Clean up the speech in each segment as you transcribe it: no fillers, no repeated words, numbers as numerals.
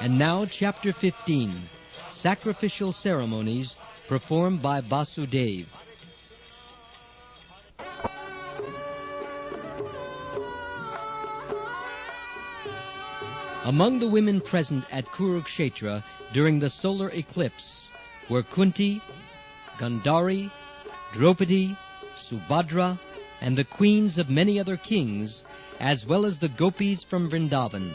And now Chapter 15, Sacrificial Ceremonies performed by Vasudeva. Among the women present at Kurukshetra during the solar eclipse were Kunti, Gandhari, Draupadi, Subhadra, and the queens of many other kings, as well as the gopis from Vrindavan.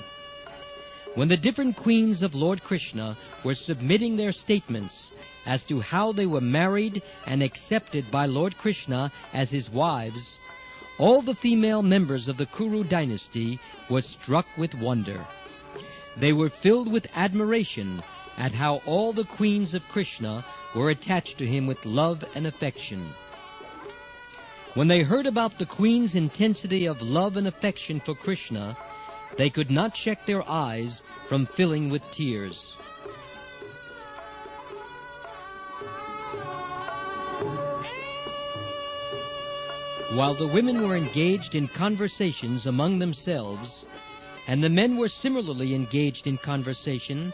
When the different queens of Lord Krishna were submitting their statements as to how they were married and accepted by Lord Krishna as his wives, all the female members of the Kuru dynasty were struck with wonder. They were filled with admiration at how all the queens of Krishna were attached to him with love and affection. When they heard about the queen's intensity of love and affection for Krishna, they could not check their eyes from filling with tears. While the women were engaged in conversations among themselves, and the men were similarly engaged in conversation,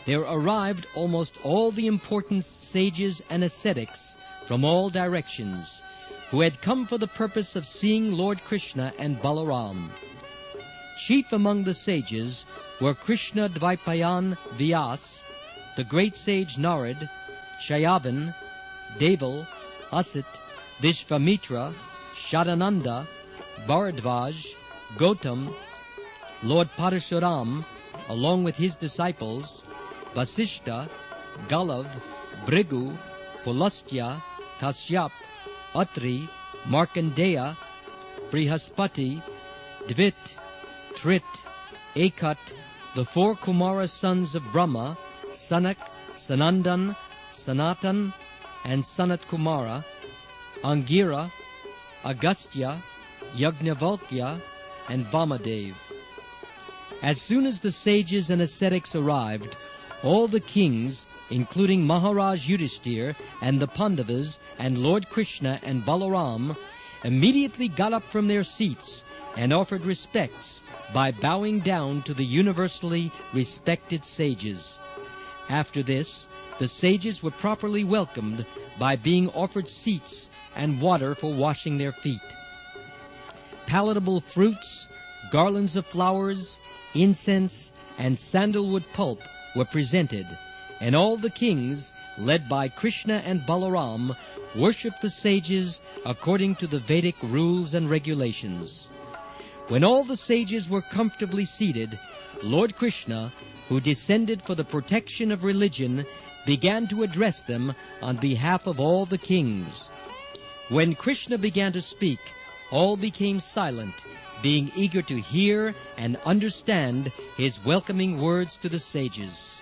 there arrived almost all the important sages and ascetics from all directions, who had come for the purpose of seeing Lord Krishna and Balaram. Chief among the sages were Krishna Dvaipayan Vyas, the great sage Narad, Shayavan, Deval, Asit, Vishvamitra, Shadananda, Bharadvaj, Gautam, Lord Parashuram, along with his disciples, Vasishta, Galav, Brigu, Pulastya, Kashyap, Atri, Markandeya, Brihaspati, Dvit, Trit, Ekat, the four Kumara sons of Brahma, Sanak, Sanandan, Sanatan, and Sanat Kumara, Angira, Agastya, Yajnavalkya, and Vamadev. As soon as the sages and ascetics arrived, all the kings, including Maharaj Yudhishthir and the Pandavas and Lord Krishna and Balaram, immediately got up from their seats and offered respects by bowing down to the universally respected sages. After this, the sages were properly welcomed by being offered seats and water for washing their feet. Palatable fruits, garlands of flowers, incense, and sandalwood pulp were presented, and all the kings, led by Krishna and Balaram, worshipped the sages according to the Vedic rules and regulations. When all the sages were comfortably seated, Lord Krishna, who descended for the protection of religion, began to address them on behalf of all the kings. When Krishna began to speak, all became silent, being eager to hear and understand his welcoming words to the sages.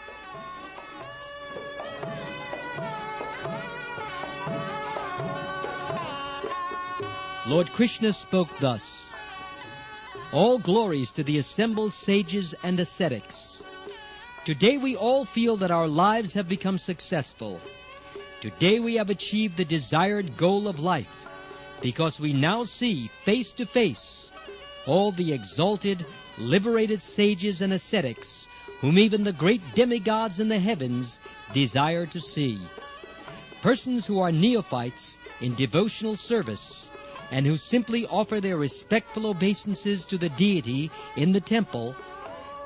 Lord Krishna spoke thus: All glories to the assembled sages and ascetics. Today we all feel that our lives have become successful. Today we have achieved the desired goal of life, because we now see face to face all the exalted, liberated sages and ascetics whom even the great demigods in the heavens desire to see. Persons who are neophytes in devotional service and who simply offer their respectful obeisances to the deity in the temple,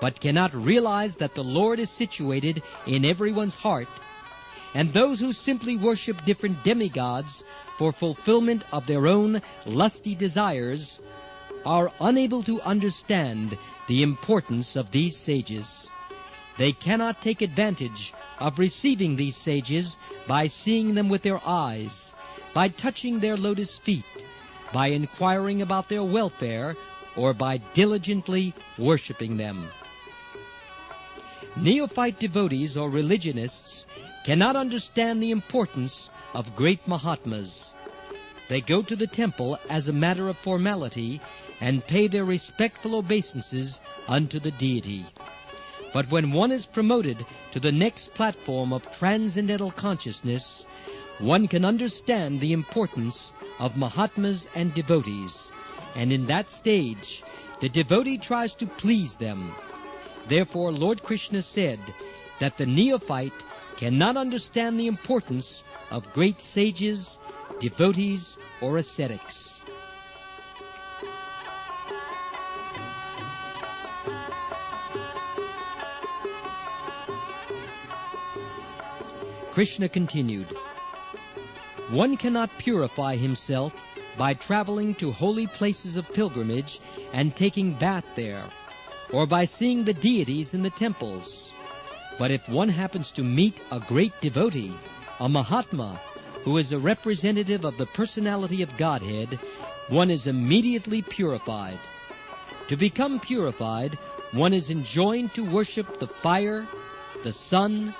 but cannot realize that the Lord is situated in everyone's heart, and those who simply worship different demigods for fulfillment of their own lusty desires, are unable to understand the importance of these sages. They cannot take advantage of receiving these sages by seeing them with their eyes, by touching their lotus feet, by inquiring about their welfare, or by diligently worshipping them. Neophyte devotees or religionists cannot understand the importance of great Mahatmas. They go to the temple as a matter of formality and pay their respectful obeisances unto the deity. But when one is promoted to the next platform of transcendental consciousness, one can understand the importance of Mahatmas and devotees, and in that stage the devotee tries to please them. Therefore, Lord Krishna said that the neophyte cannot understand the importance of great sages, devotees, or ascetics. Krishna continued, "One cannot purify himself by traveling to holy places of pilgrimage and taking bath there, or by seeing the deities in the temples. But if one happens to meet a great devotee, a Mahatma, who is a representative of the personality of Godhead, one is immediately purified. To become purified, one is enjoined to worship the fire, the sun,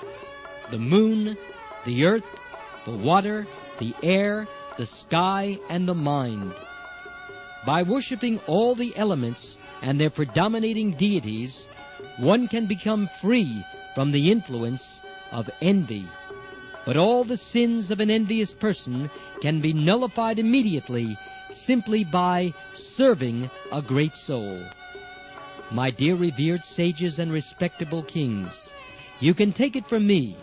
the moon, the earth, the water, the air, the sky, and the mind. By worshipping all the elements and their predominating deities, one can become free from the influence of envy. But all the sins of an envious person can be nullified immediately simply by serving a great soul. My dear revered sages and respectable kings, you can take it from me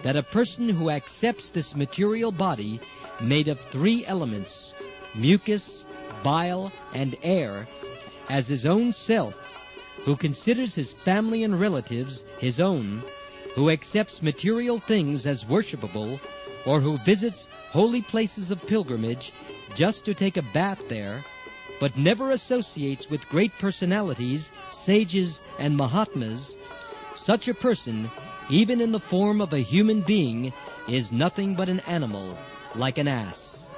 that a person who accepts this material body made of 3 elements, mucus, bile, and air, as his own self, who considers his family and relatives his own, who accepts material things as worshipable, or who visits holy places of pilgrimage just to take a bath there, but never associates with great personalities, sages, and Mahatmas, such a person, even in the form of a human being, is nothing but an animal, like an ass.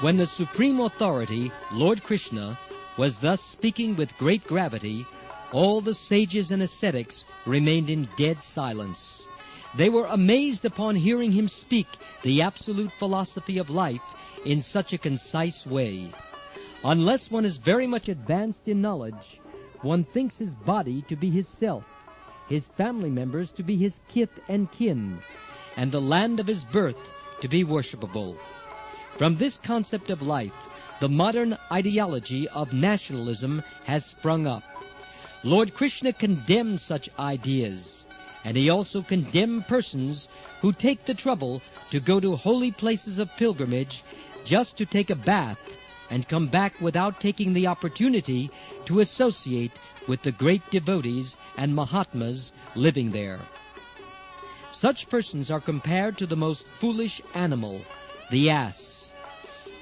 When the Supreme Authority, Lord Krishna, was thus speaking with great gravity, all the sages and ascetics remained in dead silence. They were amazed upon hearing him speak the absolute philosophy of life in such a concise way. Unless one is very much advanced in knowledge, one thinks his body to be his self, his family members to be his kith and kin, and the land of his birth to be worshipable. From this concept of life, the modern ideology of nationalism has sprung up. Lord Krishna condemned such ideas, and he also condemned persons who take the trouble to go to holy places of pilgrimage just to take a bath and come back without taking the opportunity to associate with the great devotees and Mahatmas living there. Such persons are compared to the most foolish animal, the ass.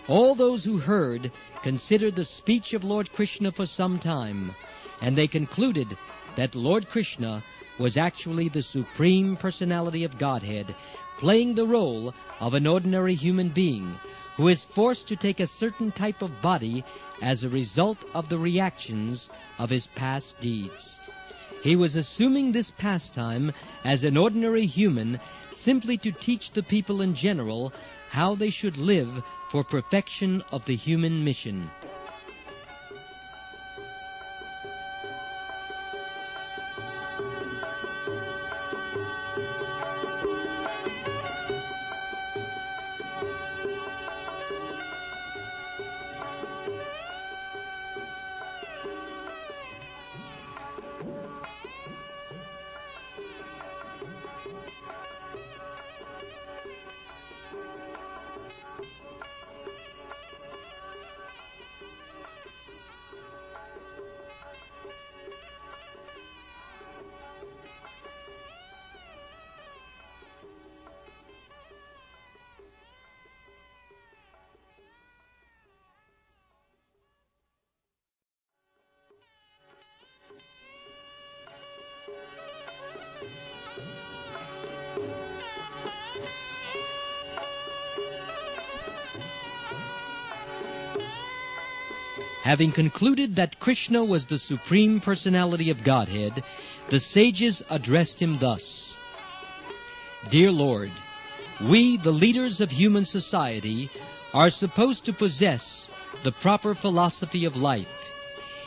All those who heard considered the speech of Lord Krishna for some time, and they concluded that Lord Krishna was actually the Supreme Personality of Godhead, playing the role of an ordinary human being who is forced to take a certain type of body as a result of the reactions of his past deeds. He was assuming this pastime as an ordinary human simply to teach the people in general how they should live for perfection of the human mission. Having concluded that Krishna was the Supreme Personality of Godhead, the sages addressed him thus: Dear Lord, we, the leaders of human society, are supposed to possess the proper philosophy of life,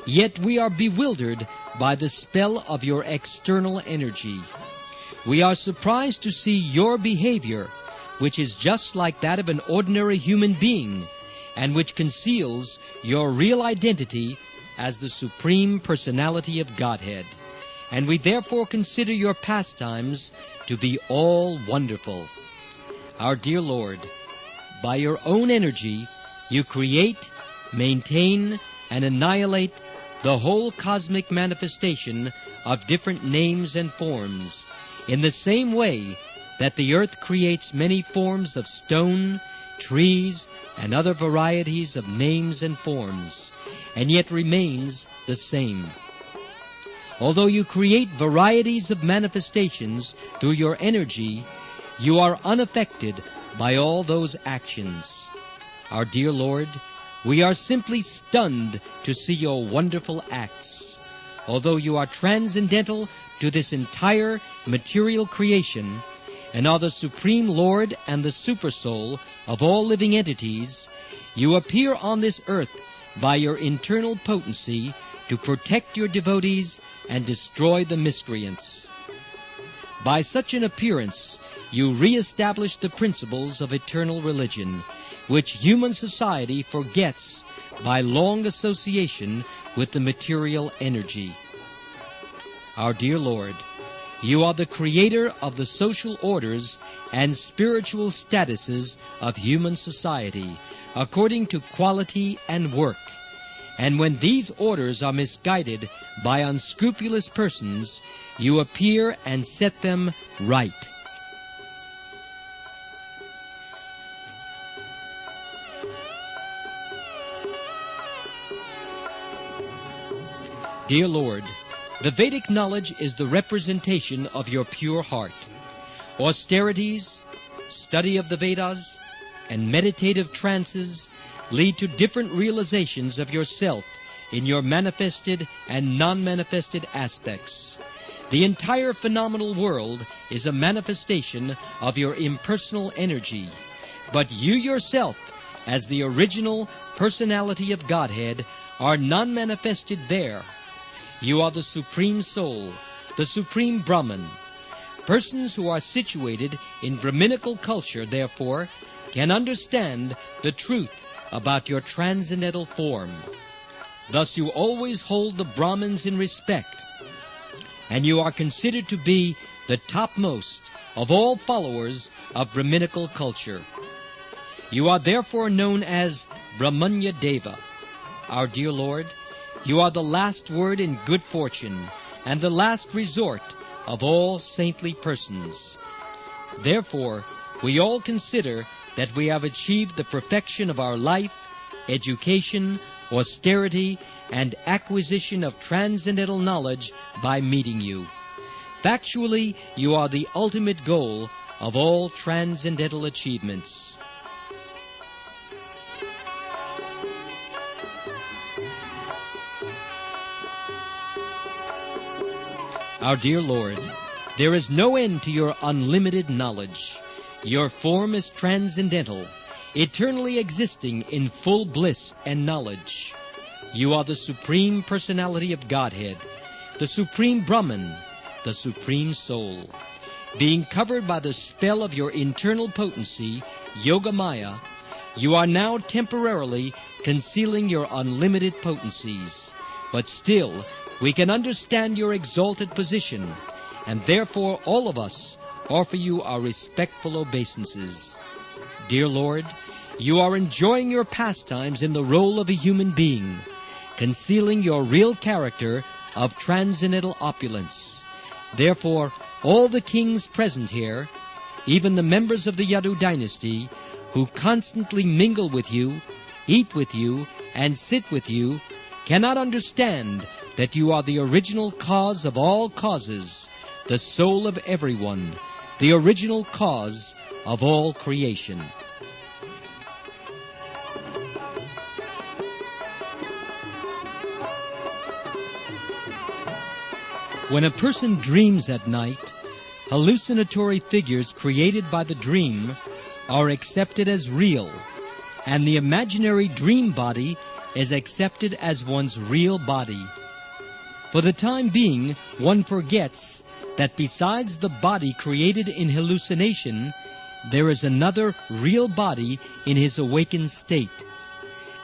yet we are bewildered by the spell of your external energy. We are surprised to see your behavior, which is just like that of an ordinary human being, and which conceals your real identity as the Supreme Personality of Godhead. And we therefore consider your pastimes to be all wonderful. Our dear Lord, by your own energy, you create, maintain, and annihilate the whole cosmic manifestation of different names and forms, in the same way that the earth creates many forms of stone, trees, and other varieties of names and forms, and yet remains the same. Although you create varieties of manifestations through your energy, you are unaffected by all those actions. Our dear Lord, we are simply stunned to see your wonderful acts. Although you are transcendental to this entire material creation, and are the Supreme Lord and the Supersoul of all living entities, you appear on this earth by your internal potency to protect your devotees and destroy the miscreants. By such an appearance, you re-establish the principles of eternal religion, which human society forgets by long association with the material energy. Our dear Lord, you are the creator of the social orders and spiritual statuses of human society, according to quality and work. And when these orders are misguided by unscrupulous persons, you appear and set them right. Dear Lord, the Vedic knowledge is the representation of your pure heart. Austerities, study of the Vedas, and meditative trances lead to different realizations of yourself in your manifested and non-manifested aspects. The entire phenomenal world is a manifestation of your impersonal energy, but you yourself, as the original personality of Godhead, are non-manifested there. You are the Supreme Soul, the Supreme Brahman. Persons who are situated in Brahminical culture, therefore, can understand the truth about your transcendental form. Thus you always hold the Brahmins in respect, and you are considered to be the topmost of all followers of Brahminical culture. You are therefore known as Brahmanya Deva. Our dear Lord, you are the last word in good fortune and the last resort of all saintly persons. Therefore, we all consider that we have achieved the perfection of our life, education, austerity, and acquisition of transcendental knowledge by meeting you. Factually, you are the ultimate goal of all transcendental achievements. Our dear Lord, there is no end to your unlimited knowledge. Your form is transcendental, eternally existing in full bliss and knowledge. You are the Supreme Personality of Godhead, the Supreme Brahman, the Supreme Soul. Being covered by the spell of your internal potency, Yogamaya, you are now temporarily concealing your unlimited potencies. But still, we can understand your exalted position, and therefore all of us offer you our respectful obeisances. Dear Lord, you are enjoying your pastimes in the role of a human being, concealing your real character of transcendental opulence. Therefore, all the kings present here, even the members of the Yadu dynasty, who constantly mingle with you, eat with you, and sit with you, cannot understand that you are the original cause of all causes, the soul of everyone, the original cause of all creation. When a person dreams at night, hallucinatory figures created by the dream are accepted as real, and the imaginary dream body is accepted as one's real body. For the time being, one forgets that besides the body created in hallucination, there is another real body in his awakened state.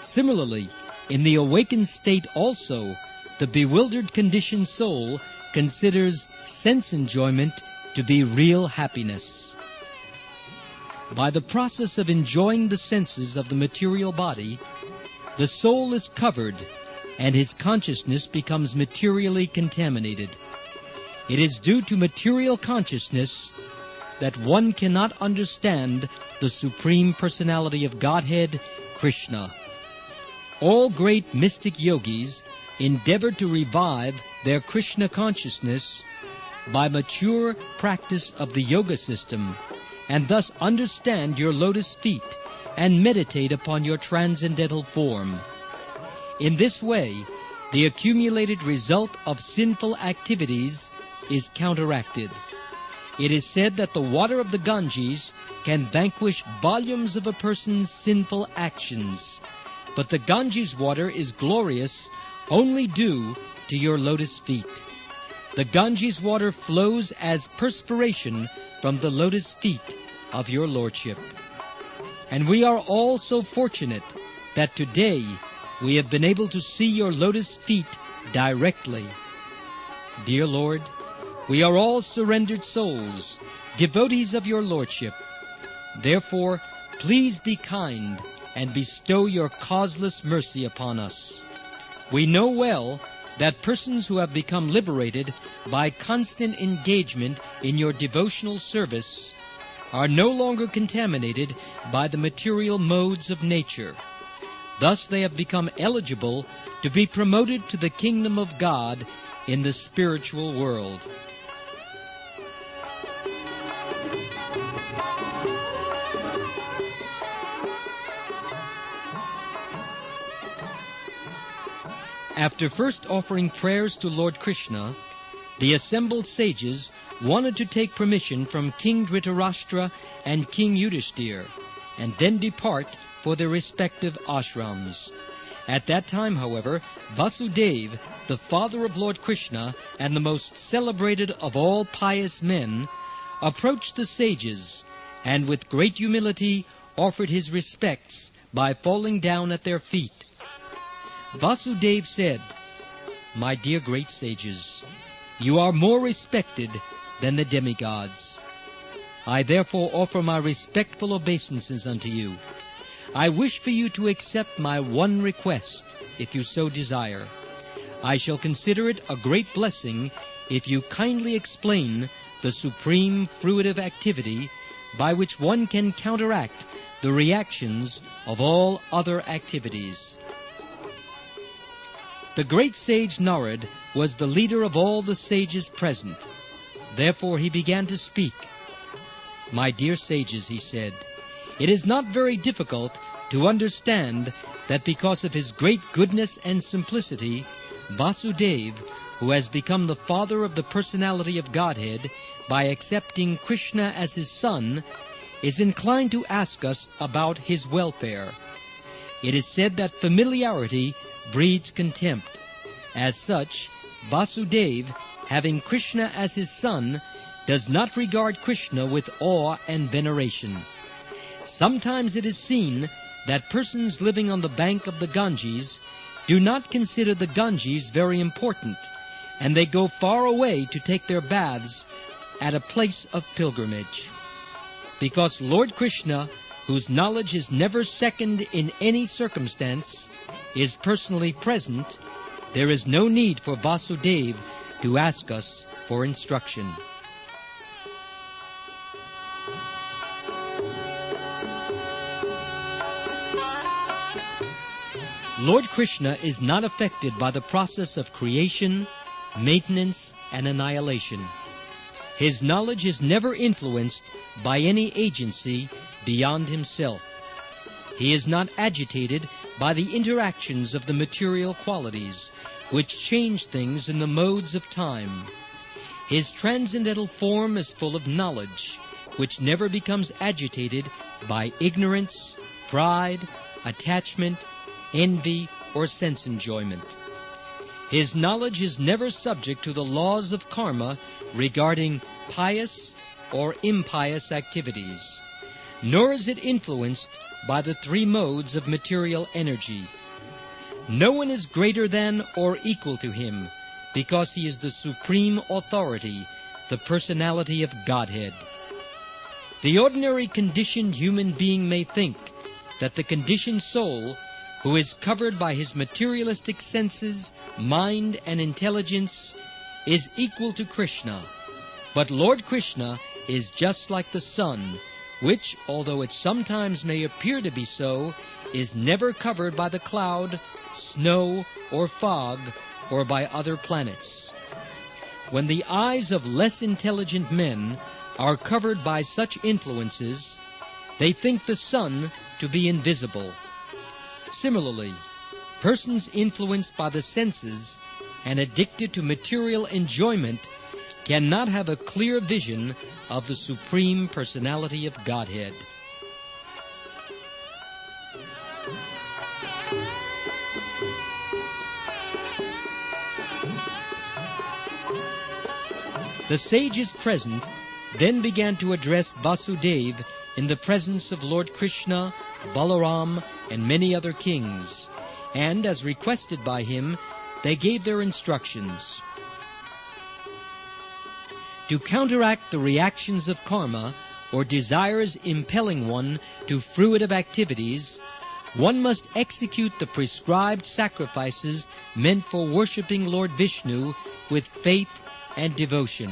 Similarly, in the awakened state also, the bewildered conditioned soul considers sense enjoyment to be real happiness. By the process of enjoying the senses of the material body, the soul is covered and his consciousness becomes materially contaminated. It is due to material consciousness that one cannot understand the Supreme Personality of Godhead, Krishna. All great mystic yogis endeavor to revive their Krishna consciousness by mature practice of the yoga system, and thus understand your lotus feet and meditate upon your transcendental form. In this way, the accumulated result of sinful activities is counteracted. It is said that the water of the Ganges can vanquish volumes of a person's sinful actions, but the Ganges water is glorious only due to your lotus feet. The Ganges water flows as perspiration from the lotus feet of your Lordship. And we are all so fortunate that today we have been able to see your lotus feet directly. Dear Lord, we are all surrendered souls, devotees of your Lordship. Therefore, please be kind and bestow your causeless mercy upon us. We know well that persons who have become liberated by constant engagement in your devotional service are no longer contaminated by the material modes of nature. Thus they have become eligible to be promoted to the kingdom of God in the spiritual world. After first offering prayers to Lord Krishna, the assembled sages wanted to take permission from King Dhritarashtra and King Yudhishthir, and then depart for their respective ashrams. At that time, however, Vasudeva, the father of Lord Krishna and the most celebrated of all pious men, approached the sages, and with great humility offered his respects by falling down at their feet. Vasudeva said, "My dear great sages, you are more respected than the demigods. I therefore offer my respectful obeisances unto you. I wish for you to accept my one request, if you so desire. I shall consider it a great blessing if you kindly explain the supreme fruitive activity by which one can counteract the reactions of all other activities." The great sage Narad was the leader of all the sages present. Therefore he began to speak. "My dear sages," he said, "it is not very difficult to understand that because of his great goodness and simplicity, Vasudeva, who has become the father of the personality of Godhead by accepting Krishna as his son, is inclined to ask us about his welfare. It is said that familiarity breeds contempt. As such, Vasudeva, having Krishna as his son, does not regard Krishna with awe and veneration. Sometimes it is seen that persons living on the bank of the Ganges do not consider the Ganges very important, and they go far away to take their baths at a place of pilgrimage. Because Lord Krishna, whose knowledge is never second in any circumstance, is personally present, there is no need for Vasudeva to ask us for instruction." Lord Krishna is not affected by the process of creation, maintenance, and annihilation. His knowledge is never influenced by any agency beyond himself. He is not agitated by the interactions of the material qualities, which change things in the modes of time. His transcendental form is full of knowledge, which never becomes agitated by ignorance, pride, attachment, envy, or sense enjoyment. His knowledge is never subject to the laws of karma regarding pious or impious activities, nor is it influenced by the three modes of material energy. No one is greater than or equal to him, because he is the supreme authority, the personality of Godhead. The ordinary conditioned human being may think that the conditioned soul, who is covered by his materialistic senses, mind, and intelligence, is equal to Krishna. But Lord Krishna is just like the sun, which, although it sometimes may appear to be so, is never covered by the cloud, snow, or fog, or by other planets. When the eyes of less intelligent men are covered by such influences, they think the sun to be invisible. Similarly, persons influenced by the senses and addicted to material enjoyment cannot have a clear vision of the Supreme Personality of Godhead. The sages present then began to address Vasudeva in the presence of Lord Krishna, Balaram, and many other kings, and, as requested by him, they gave their instructions. To counteract the reactions of karma, or desires impelling one to fruitive activities, one must execute the prescribed sacrifices meant for worshipping Lord Vishnu with faith and devotion.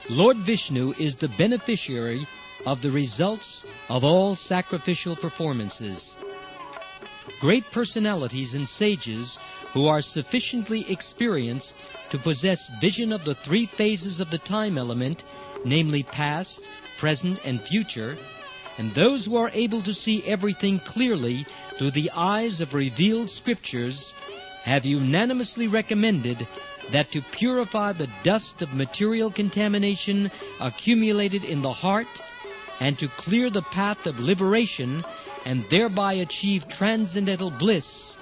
Lord Vishnu is the beneficiary of the results of all sacrificial performances. Great personalities and sages who are sufficiently experienced to possess vision of the three phases of the time element, namely past, present, and future, and those who are able to see everything clearly through the eyes of revealed scriptures, have unanimously recommended that to purify the dust of material contamination accumulated in the heart, and to clear the path of liberation and thereby achieve transcendental bliss,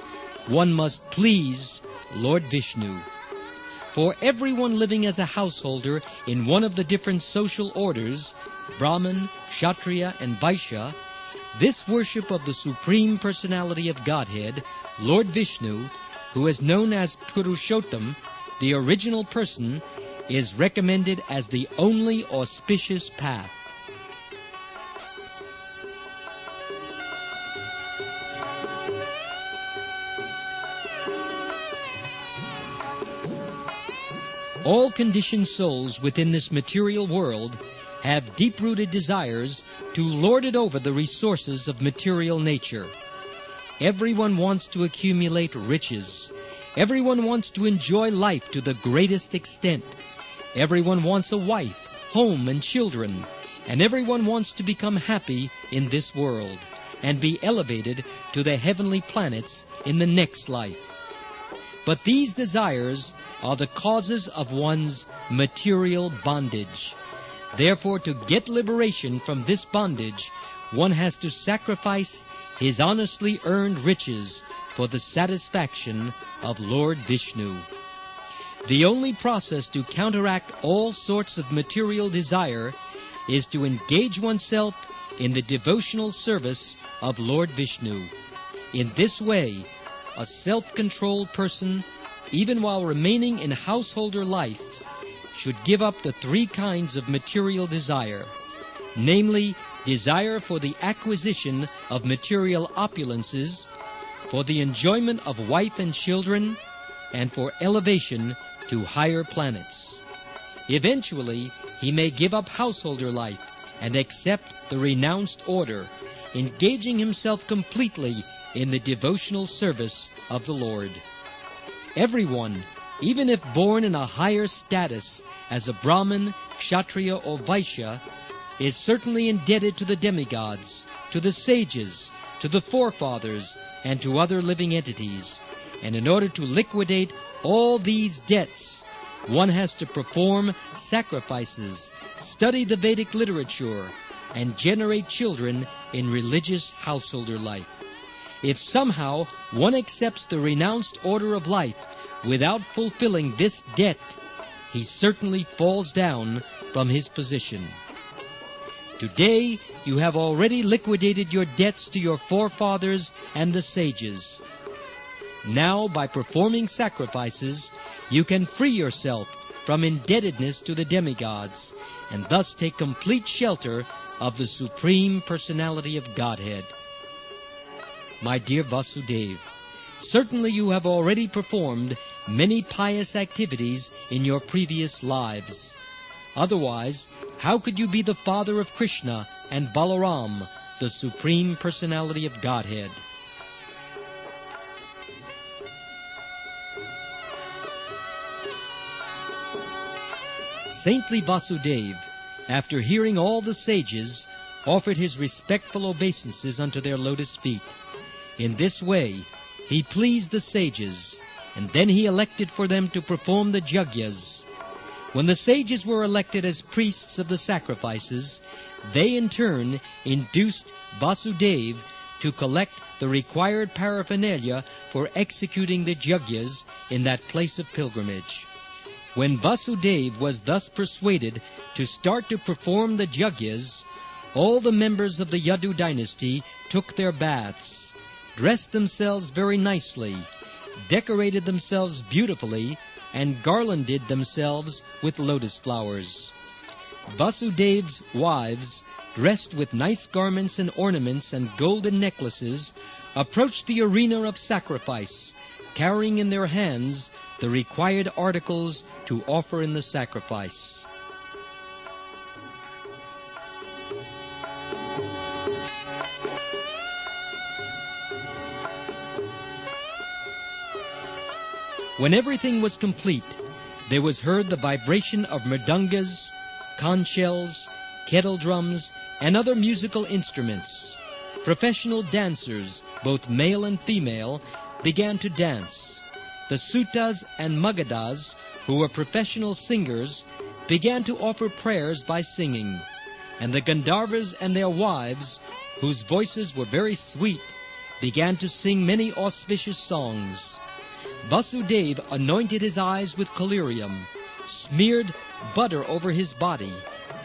one must please Lord Vishnu. For everyone living as a householder in one of the different social orders, Brahman, Kshatriya, and Vaishya, this worship of the Supreme Personality of Godhead, Lord Vishnu, who is known as Purushottam, the original person, is recommended as the only auspicious path. All conditioned souls within this material world have deep-rooted desires to lord it over the resources of material nature. Everyone wants to accumulate riches. Everyone wants to enjoy life to the greatest extent. Everyone wants a wife, home, and children. And everyone wants to become happy in this world and be elevated to the heavenly planets in the next life. But these desires are the causes of one's material bondage. Therefore, to get liberation from this bondage, one has to sacrifice his honestly earned riches for the satisfaction of Lord Vishnu. The only process to counteract all sorts of material desire is to engage oneself in the devotional service of Lord Vishnu. In this way, a self-controlled person, even while remaining in householder life, should give up the three kinds of material desire, namely, desire for the acquisition of material opulences, for the enjoyment of wife and children, and for elevation to higher planets. Eventually, he may give up householder life and accept the renounced order, engaging himself completely in the devotional service of the Lord. Everyone, even if born in a higher status as a Brahmin, Kshatriya, or Vaishya, is certainly indebted to the demigods, to the sages, to the forefathers, and to other living entities. And in order to liquidate all these debts, one has to perform sacrifices, study the Vedic literature, and generate children in religious householder life. If somehow one accepts the renounced order of life without fulfilling this debt, he certainly falls down from his position. Today you have already liquidated your debts to your forefathers and the sages. Now, by performing sacrifices, you can free yourself from indebtedness to the demigods, and thus take complete shelter of the Supreme Personality of Godhead. My dear Vasudeva, certainly you have already performed many pious activities in your previous lives. Otherwise, how could you be the father of Krishna and Balaram, the Supreme Personality of Godhead? Saintly Vasudeva, after hearing all the sages, offered his respectful obeisances unto their lotus feet. In this way, he pleased the sages, and then he elected for them to perform the yagyas. When the sages were elected as priests of the sacrifices, they in turn induced Vasudeva to collect the required paraphernalia for executing the yagyas in that place of pilgrimage. When Vasudeva was thus persuaded to start to perform the yagyas, all the members of the Yadu dynasty took their baths, dressed themselves very nicely, decorated themselves beautifully, and garlanded themselves with lotus flowers. Vasudeva's wives, dressed with nice garments and ornaments and golden necklaces, approached the arena of sacrifice, carrying in their hands the required articles to offer in the sacrifice. When everything was complete, there was heard the vibration of mridangas, conch shells, kettle drums, and other musical instruments. Professional dancers, both male and female, began to dance. The Suttas and Magadhas, who were professional singers, began to offer prayers by singing, and the Gandharvas and their wives, whose voices were very sweet, began to sing many auspicious songs. Vasudeva anointed his eyes with collyrium, smeared butter over his body,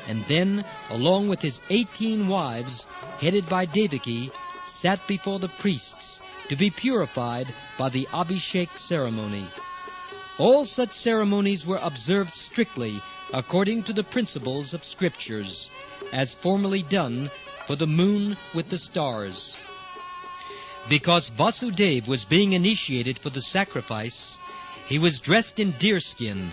and then, along with his 18 wives, headed by Devaki, sat before the priests to be purified by the Abhishek ceremony. All such ceremonies were observed strictly according to the principles of scriptures, as formerly done for the moon with the stars. Because Vasudeva was being initiated for the sacrifice, he was dressed in deerskin,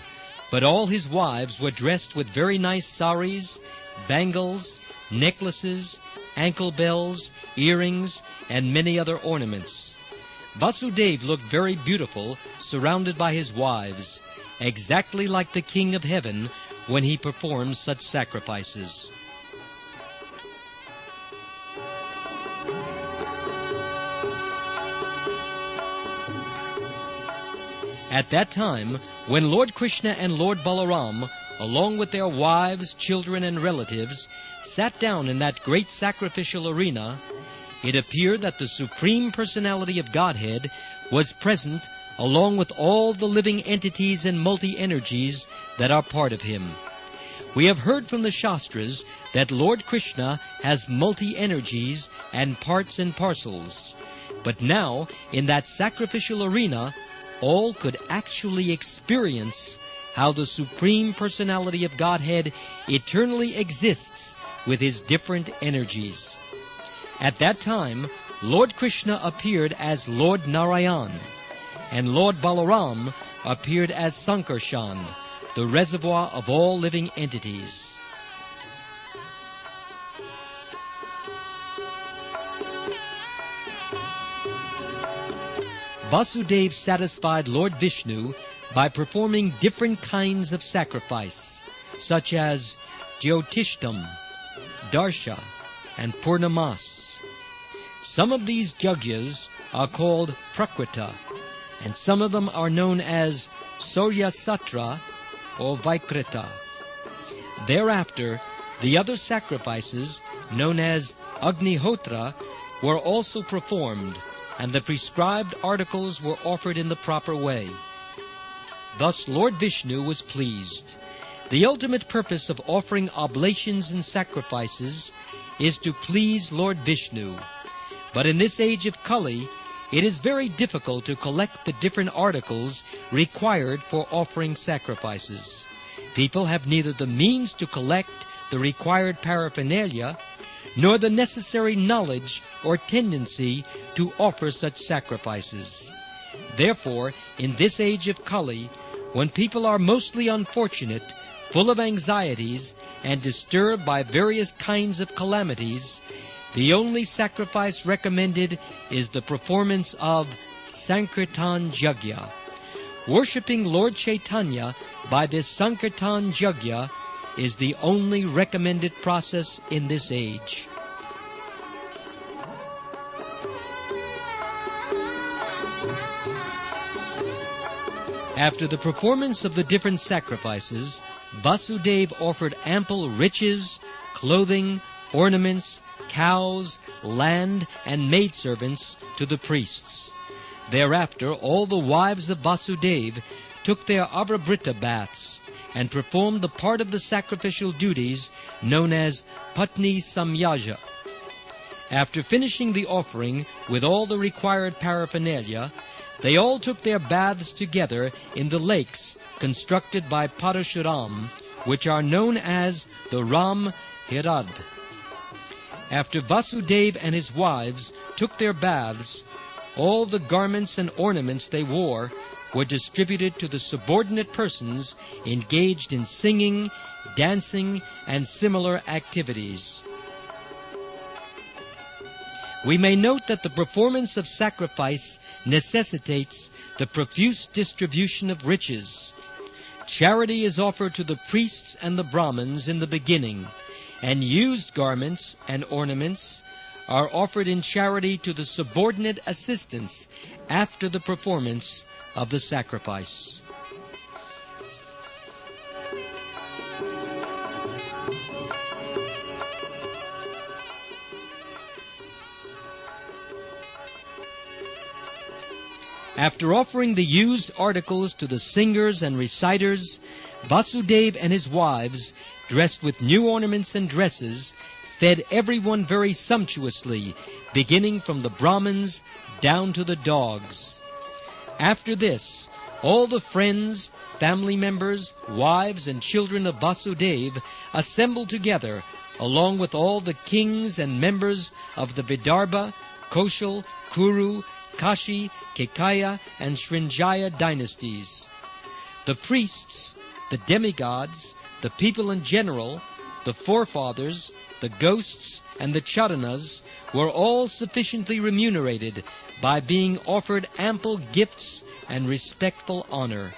but all his wives were dressed with very nice saris, bangles, necklaces, ankle bells, earrings, and many other ornaments. Vasudeva looked very beautiful, surrounded by his wives, exactly like the King of Heaven when he performs such sacrifices. At that time, when Lord Krishna and Lord Balaram, along with their wives, children, and relatives, sat down in that great sacrificial arena, it appeared that the Supreme Personality of Godhead was present along with all the living entities and multi-energies that are part of him. We have heard from the Shastras that Lord Krishna has multi-energies and parts and parcels. But now, in that sacrificial arena, all could actually experience how the Supreme Personality of Godhead eternally exists with his different energies. At that time, Lord Krishna appeared as Lord Narayan, and Lord Balaram appeared as Sankarshan, the reservoir of all living entities. Vasudeva satisfied Lord Vishnu by performing different kinds of sacrifice, such as Jyotishtam, Darsha, and Purnamas. Some of these yagyas are called Prakrita, and some of them are known as Soryasatra or Vaikrita. Thereafter, the other sacrifices, known as Agnihotra, were also performed, and the prescribed articles were offered in the proper way. Thus Lord Vishnu was pleased. The ultimate purpose of offering oblations and sacrifices is to please Lord Vishnu. But in this age of Kali, it is very difficult to collect the different articles required for offering sacrifices. People have neither the means to collect the required paraphernalia, nor the necessary knowledge or tendency to offer such sacrifices. Therefore, in this age of Kali, when people are mostly unfortunate, full of anxieties, and disturbed by various kinds of calamities, the only sacrifice recommended is the performance of Sankirtan Yajna. Worshipping Lord Chaitanya by this Sankirtan Yajna is the only recommended process in this age. After the performance of the different sacrifices, Vasudeva offered ample riches, clothing, ornaments, cows, land, and maidservants to the priests. Thereafter, all the wives of Vasudeva took their Abrabrita baths and performed the part of the sacrificial duties known as Patni Samyaja. After finishing the offering with all the required paraphernalia, they all took their baths together in the lakes constructed by Parashuram, which are known as the Ram Hirad. After Vasudeva and his wives took their baths, all the garments and ornaments they wore were distributed to the subordinate persons engaged in singing, dancing, and similar activities. We may note that the performance of sacrifice necessitates the profuse distribution of riches. Charity is offered to the priests and the Brahmins in the beginning, and used garments and ornaments are offered in charity to the subordinate assistants after the performance of the sacrifice. After offering the used articles to the singers and reciters, Vasudeva and his wives, dressed with new ornaments and dresses, fed everyone very sumptuously, beginning from the Brahmins down to the dogs. After this, all the friends, family members, wives, and children of Vasudeva assembled together, along with all the kings and members of the Vidarbha, Koshal, Kuru, Kashi, Kekaya, and Srinjaya dynasties. The priests, the demigods, the people in general, the forefathers, the ghosts, and the charanas were all sufficiently remunerated by being offered ample gifts and respectful honor.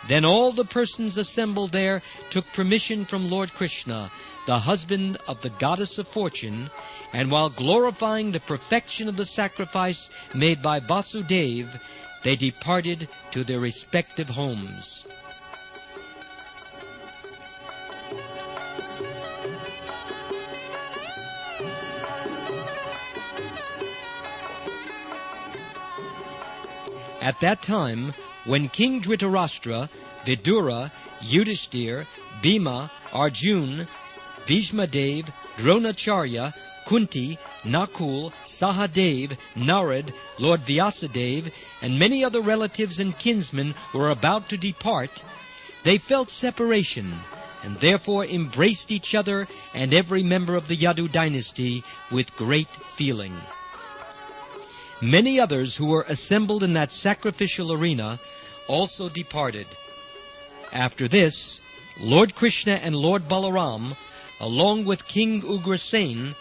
Then all the persons assembled there took permission from Lord Krishna, the husband of the goddess of fortune, and while glorifying the perfection of the sacrifice made by Vasudeva, they departed to their respective homes. At that time, when King Dhritarashtra, Vidura, Yudhishthir, Bhima, Arjuna, Bhishmadev, Dronacharya, Kunti, Nakul, Sahadev, Narad, Lord Vyasadeva, and many other relatives and kinsmen were about to depart, they felt separation, and therefore embraced each other and every member of the Yadu dynasty with great feeling. Many others who were assembled in that sacrificial arena also departed. After this, Lord Krishna and Lord Balaram, along with King Ugrasen,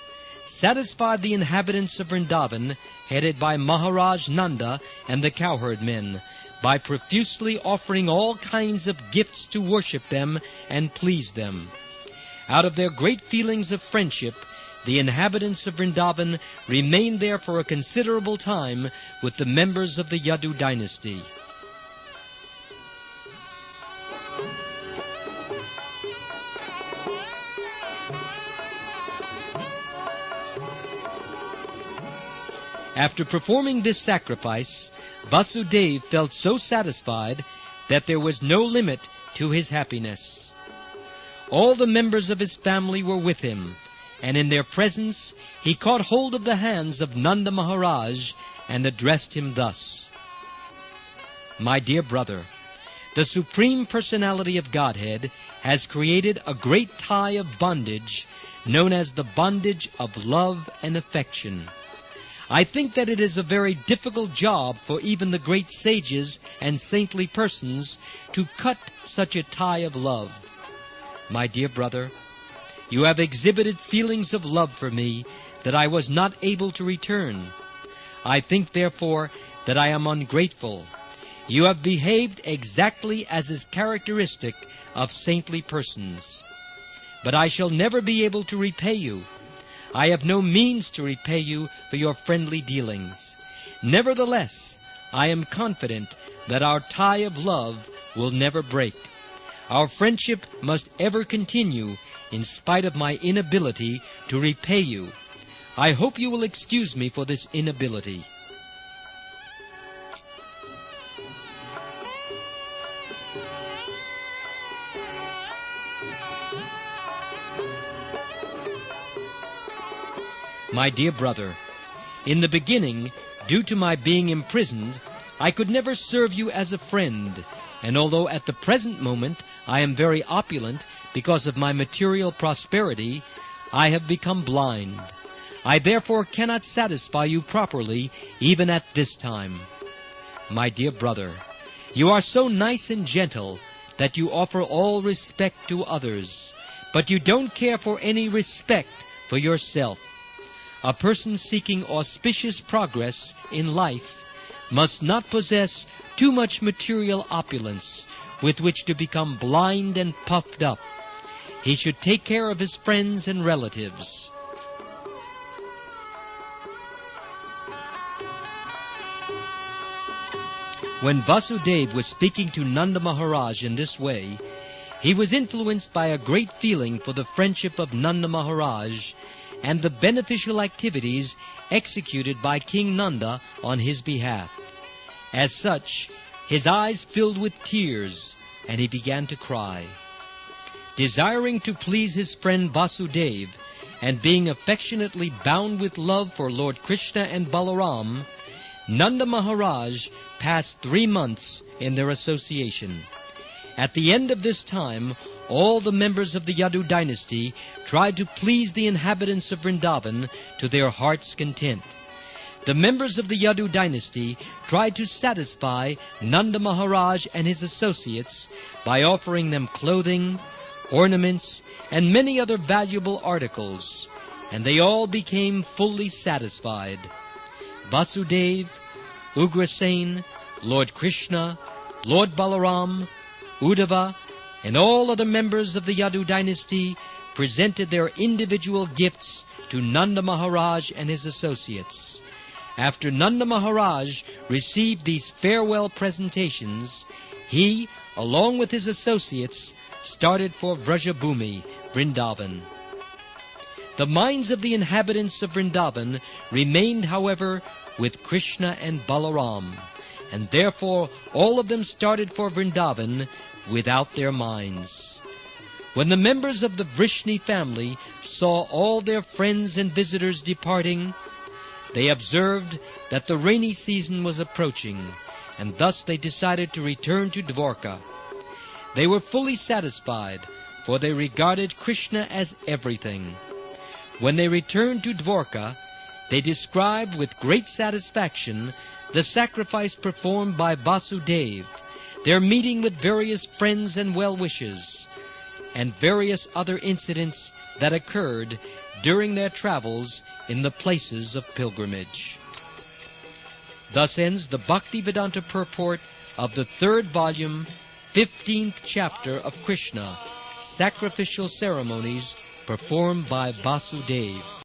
satisfied the inhabitants of Vrindavan, headed by Maharaj Nanda and the cowherd men, by profusely offering all kinds of gifts to worship them and please them. Out of their great feelings of friendship, the inhabitants of Vrindavan remained there for a considerable time with the members of the Yadu dynasty. After performing this sacrifice, Vasudeva felt so satisfied that there was no limit to his happiness. All the members of his family were with him, and in their presence he caught hold of the hands of Nanda Maharaj and addressed him thus: "My dear brother, the Supreme Personality of Godhead has created a great tie of bondage known as the bondage of love and affection. I think that it is a very difficult job for even the great sages and saintly persons to cut such a tie of love. My dear brother, you have exhibited feelings of love for me that I was not able to return. I think, therefore, that I am ungrateful. You have behaved exactly as is characteristic of saintly persons. But I shall never be able to repay you. I have no means to repay you for your friendly dealings. Nevertheless, I am confident that our tie of love will never break. Our friendship must ever continue in spite of my inability to repay you. I hope you will excuse me for this inability." My dear brother, in the beginning, due to my being imprisoned, I could never serve you as a friend, and although at the present moment I am very opulent because of my material prosperity, I have become blind. I therefore cannot satisfy you properly even at this time. My dear brother, you are so nice and gentle that you offer all respect to others, but you don't care for any respect for yourself. A person seeking auspicious progress in life must not possess too much material opulence with which to become blind and puffed up. He should take care of his friends and relatives. When Vasudeva was speaking to Nanda Maharaj in this way, he was influenced by a great feeling for the friendship of Nanda Maharaj and the beneficial activities executed by King Nanda on his behalf. As such, his eyes filled with tears, and he began to cry. Desiring to please his friend Vasudeva, and being affectionately bound with love for Lord Krishna and Balaram, Nanda Maharaj passed 3 months in their association. At the end of this time, all the members of the Yadu dynasty tried to please the inhabitants of Vrindavan to their heart's content. The members of the Yadu dynasty tried to satisfy Nanda Maharaj and his associates by offering them clothing, ornaments, and many other valuable articles, and they all became fully satisfied. Vasudeva, Ugrasen, Lord Krishna, Lord Balaram, Uddhava, and all other members of the Yadu dynasty presented their individual gifts to Nanda Maharaj and his associates. After Nanda Maharaj received these farewell presentations, he, along with his associates, started for Vrajabhumi, Vrindavan. The minds of the inhabitants of Vrindavan remained, however, with Krishna and Balaram, and therefore all of them started for Vrindavan without their minds. When the members of the Vrishni family saw all their friends and visitors departing, they observed that the rainy season was approaching, and thus they decided to return to Dwarka. They were fully satisfied, for they regarded Krishna as everything. When they returned to Dwarka, they described with great satisfaction the sacrifice performed by Vasudeva, their meeting with various friends and well-wishers, and various other incidents that occurred during their travels in the places of pilgrimage. Thus ends the Bhaktivedanta purport of the 3rd volume, 15th chapter of Krishna, Sacrificial Ceremonies performed by Vasudeva.